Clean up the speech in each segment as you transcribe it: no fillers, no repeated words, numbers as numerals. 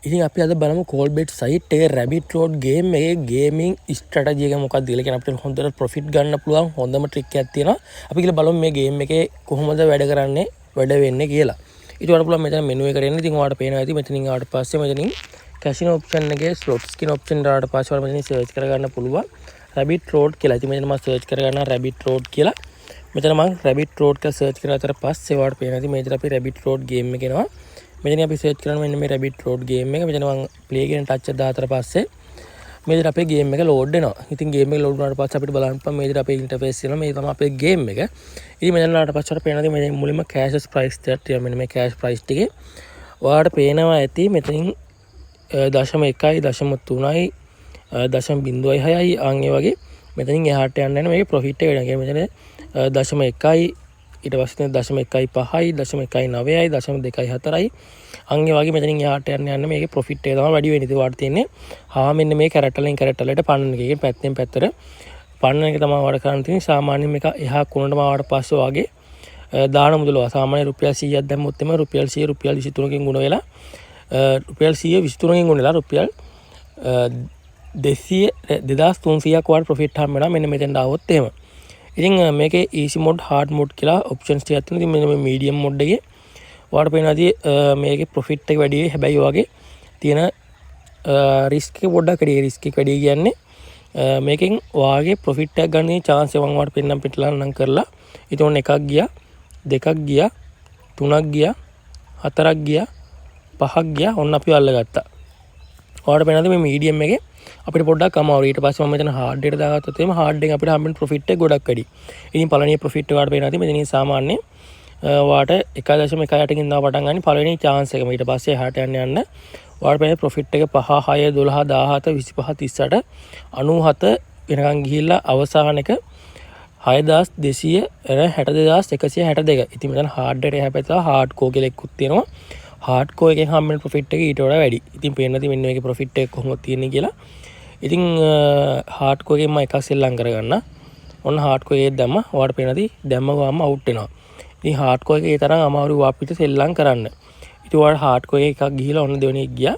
ඉතින් අපි අද බලමු Colbet site එකේ Rabbit Road game එකේ gaming strategy එක මොකක්ද කියලා. කියන අපිට හොඳට profit ගන්න පුළුවන් හොඳම trick එකක් තියෙනවා. අපි කියලා බලමු මේ game එකේ කොහොමද වැඩ කරන්නේ වැඩ වෙන්නේ කියලා. ඊට වඩා පුළුවන් මෙතන menu එකට එන්න. ඉතින් ඔයාලට පේනවා ඇති මෙතනින් ආවට පස්සේ මෙතනින් casino option එකේ slot skin option එකට ආවට පස්සේ ඔයාලා මෙතනින් search කරගන්න පුළුවන් Rabbit Road කියලා. ඉතින් මෙතන මම search කරගන්නවා Rabbit Road කියලා. මෙතන මම Rabbit Road කියලා search කරලා අතර පස්සේ ඔයාලට පේනවා ඇති මෙතන අපි Rabbit Road game එක එනවා. මෙතන අපි සර්ච් කරනවා මෙන්න මේ Rabbit Road game එක. මෙතන මම play කියන touch එක දාතර පස්සේ මෙතන අපේ game එක load වෙනවා. ඉතින් game එක load වුණාට පස්සේ අපිට බලන්න පුළුවන් මෙතන අපේ interface එනවා. මේ තමයි අපේ game එක. ඉතින් මෙතන වලට පස්සේ අපිට පේනවා මේ මුලින්ම cash price එකක් තියෙනවා. මෙන්න මේ cash price ටිකේ ඔයාලට පේනවා ඇති මෙතනින් 0.1යි 0.3යි 0.06යි අන් ඒ වගේ මෙතනින් එහාට යන්න යන මේකේ profit එක වෙනවා. මෙතන 0.1යි ඊට පස්සේ 0.1යි 5යි 0.1යි 9යි 0.2යි 4යි අන් ඒ වගේ මෙතනින් එහාට යන්න මේකේ ප්‍රොෆිට් එක තමයි වැඩි වෙන්නේ. ඒක වාට තියෙන්නේ මෙන්න මේ කැරට් වලින් කැරට් වලට පන්නන එකකින් පැත්තෙන් පැත්තට පන්නන එක තමයි වාට කරන්න තියෙන්නේ. සාමාන්‍යයෙන් මේක එහා කොනටම ආවට පස්සේ වාගේ දාන මුදල සාමාන්‍ය රුපියල් 100ක් දැම්මොත් එම රුපියල් 100 රුපියල් 23කින් ගුණ වෙලා රුපියල් 100 23කින් ගුණ වෙලා රුපියල් 2300ක් වාට ප්‍රොෆිට් හම්බ වෙනවා මෙන්න මෙතෙන්ට ආවොත් එහෙම. ඉතින් මේකේ easy mode hard mode කියලා options ටිකක් තියෙනවා. ඉතින් මෙන්න මේ medium mode එකේ ඔයාලට පේනවාදී මේකේ profit එක වැඩි වෙයි. හැබැයි ඔයගේ තියෙන risk එක පොඩ්ඩක් වැඩි. risk එක වැඩි කියන්නේ මේකෙන් ඔයාගේ profit එක ගන්න chance එක මම ඔයාලට පෙන්නම් පිටලා නම් කරලා. ඉතින් ඔන්න එකක් ගියා, දෙකක් ගියා, තුනක් ගියා, හතරක් ගියා, පහක් ගියා. ඔන්න අපි අල්ලගත්තා. ඔයාලට පේනවාදී මේ medium එකේ අපිට පොඩ්ඩක් අමාරුයි. ඊට පස්සේ මම මෙතන hard එකට දාගත්තොත් එimhe hard එකෙන් අපිට හම්බෙන profit එක ගොඩක් වැඩි. ඉතින් පළවෙනි profit එක ඔයාලට පේනවා මෙතනින් සාමාන්‍යයෙන් ඔයාලට 1.18කින් ඉඳලා පටන් ගන්න පළවෙනි chance එක. ඊට පස්සේ එහාට යන්න ඔයාලට පේන profit එක 5 6 12 17 25 38 97 වෙනකන් ගිහිල්ලා අවසාන එක 6200 62162. ඉතින් මෙතන hard එකට එහා පැත්තට hard core කියලා එකකුත් තියෙනවා. hard core එකෙන් හම්බෙන profit එක ඊට වඩා වැඩි. ඉතින් පේන්න තියෙන්නේ මෙන්න මේකේ profit එක කොහොමද තියෙන්නේ කියලා. ඉතින් hard core එකෙන් මම එකක් සෙල්ලම් කරගන්න. ඔන්න hard core එකේ දැම්ම. ඔයාලට පේනදී දැම්ම ගාම out වෙනවා. ඉතින් hard core එකේ ඒ තරම් අමාරු අපිට සෙල්ලම් කරන්න. ඉතින් ඔයාලට hard core එකක් ගිහිලා ඔන්න දෙවෙනි එක ගියා.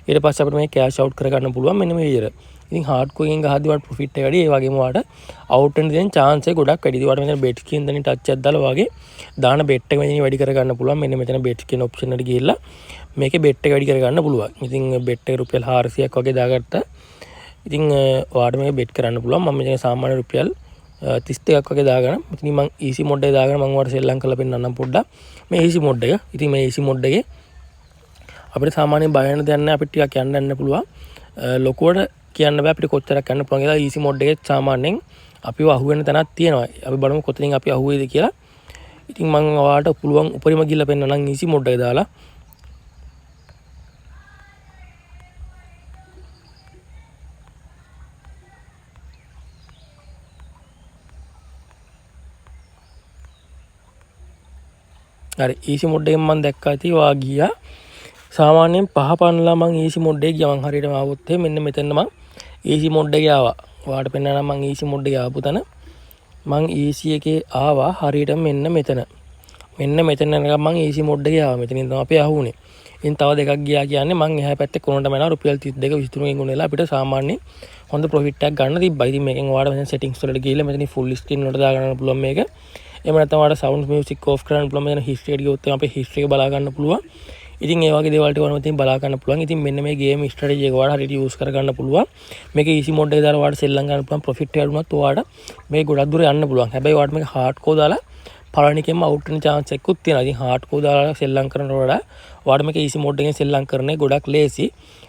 ඊට පස්සේ අපිට මේ cash out කරගන්න පුළුවන් මෙන්න මේ විදිහට. ඉතින් hard core එකෙන් ගහද්දී ඔයාලට profit එක වැඩි. ඒ වගේම ඔයාලට out වෙන්න දෙන chance එක ගොඩක් වැඩි. ඔයාලට මෙතන bet skin දෙනින් touch එකක් දාලා වගේ දාන bet එක මෙතන වැඩි කරගන්න පුළුවන්. මෙන්න මෙතන bet skin option එකට ගිහිල්ලා මේකේ bet එක වැඩි කරගන්න පුළුවන්. ඉතින් bet එක රුපියල් 400ක් වගේ දාගත්තා. ඉතින් ඔයාලට මේක bet කරන්න පුළුවන්. මම මෙතන සාමාන්‍ය රුපියල් 32ක් වගේ දාගන්න. මෙතනින් මම easy mode එක දාගෙන මම ඔයාලට සෙල්ලම් කරලා පෙන්නන්නම් පොඩ්ඩක්. මේ easy mode එක. ඉතින් මේ easy mode එකේ අපිට සාමාන්‍යයෙන් බය වෙන දෙයක් නැහැ. අපිට ටිකක් යන්න පුළුවන්. ලොකුවට කියන්න බෑ අපිට කොච්චරක් යන්න පුළුවන් කියලා. easy mode එකේ සාමාන්‍යයෙන් අපිව අහුවෙන තැනක් තියෙනවා. අපි බලමු කොතනින් අපි අහුවේද කියලා. ඉතින් මම ඔයාලට පුළුවන් උපරිම ගිහිල්ලා පෙන්නන්නම් easy mode එක දාලා. හරි easy mode එකෙන් මම දැක්කා ඉතින් ඔයා ගියා. සාමාන්‍යයෙන් 5 පන්ලා මම easy mode එකේ ගියා. මම හරියටම ආවොත් මෙන්න මෙතන මම easy mode එකේ ආවා. ඔයාලට පෙන්නනවා මම easy mode එකේ ආපු තැන. මම easy එකේ ආවා හරියටම මෙන්න මෙතන. මෙන්න මෙතන නිකන් මම easy mode එකේ ආවා. මෙතනින් තමයි අපි ආවුනේ. ඉතින් තව දෙකක් ගියා කියන්නේ මම එහා පැත්තේ කොනටම යනවා රුපියල් 32 23කින් ගුණ වෙලා අපිට සාමාන්‍යයෙන් හොඳ profit එකක් ගන්න තිබ්බා. ඉතින් මේකෙන් ඔයාලට මෙතන settings වලට ගිහිල්ලා මෙතන full screen වලට දාගන්න පුළුවන් මේක. එහෙම නැත්නම් ඔයාලට sound music off කරන්න පුළුවන්. මෙතන history එකට ගියොත් අපේ history එක බලා ගන්න පුළුවන්. ඉතින් ඒ වගේ දේවල් ටික ඔයාලට මෙතනින් බලා ගන්න පුළුවන්. ඉතින් මෙන්න මේ game strategy එක ඔයාලට හරියට use කර ගන්න පුළුවන්. මේක easy mode එකේ දාලා ඔයාලට සෙල්ලම් ගන්න පුළුවන්. profit එක අඩුනොත් ඔයාලට මේ ගොඩක් දුර යන්න පුළුවන්. හැබැයි ඔයාලට මේක hard core දාලා පළවෙනි එකෙන්ම out වෙන chance එකකුත් තියෙනවා. ඉතින් hard core දාලා සෙල්ලම් කරනවට වඩා ඔයාලට මේක easy mode එකෙන් සෙල්ලම් කරන්නේ ගොඩක් ලේසි.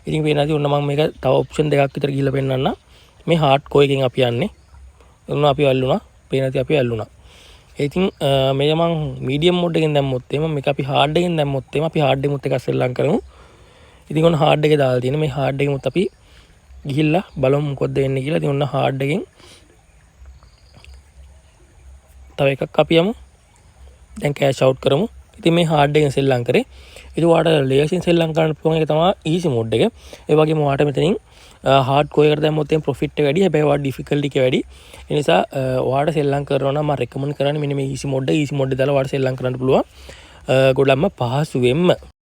ඉතින් පේනවාදී ඔන්න මම මේක තව option දෙකක් විතර ගිහිල්ලා පෙන්නන්නම්. මේ hard core එකෙන් අපි යන්නේ. ඔන්න අපි අල්ලුණා. පේනවාදී අපි අල්ලුණා. ඉතින් මේක මම medium mode එකෙන් දැම්මොත් එimhe මේක අපි hard එකෙන් දැම්මොත් එimhe අපි hard එකෙමුත් එකක් සෙල්ලම් කරමු. ඉතින් ඔන්න hard එකේ දාලා තියෙන මේ hard එකෙමුත් අපි ගිහිල්ලා බලමු මොකද වෙන්නේ කියලා. ඉතින් ඔන්න hard එකෙන් තව එකක් අපි යමු. දැන් cash out කරමු. ඉතින් මේ hard එකෙන් සෙල්ලම් කරේ. ඉතින් ඔයාලට ලේසියෙන් සෙල්ලම් කරන්න පුළුවන් එක තමයි easy mode එක. ඒ වගේම ඔයාලට මෙතනින් hard core එකට දැම්මොත් එම් profit එක වැඩි. හැබැයි ඔයාලට difficulty එක වැඩි. ඒ නිසා ඔයාලට සෙල්ලම් කරනවා නම් මම recommend කරන්නේ මෙන්න මේ easy mode එක. easy mode එක දාලා ඔයාලට සෙල්ලම් කරන්න පුළුවන්. ගොඩක්ම පහසුවෙන්ම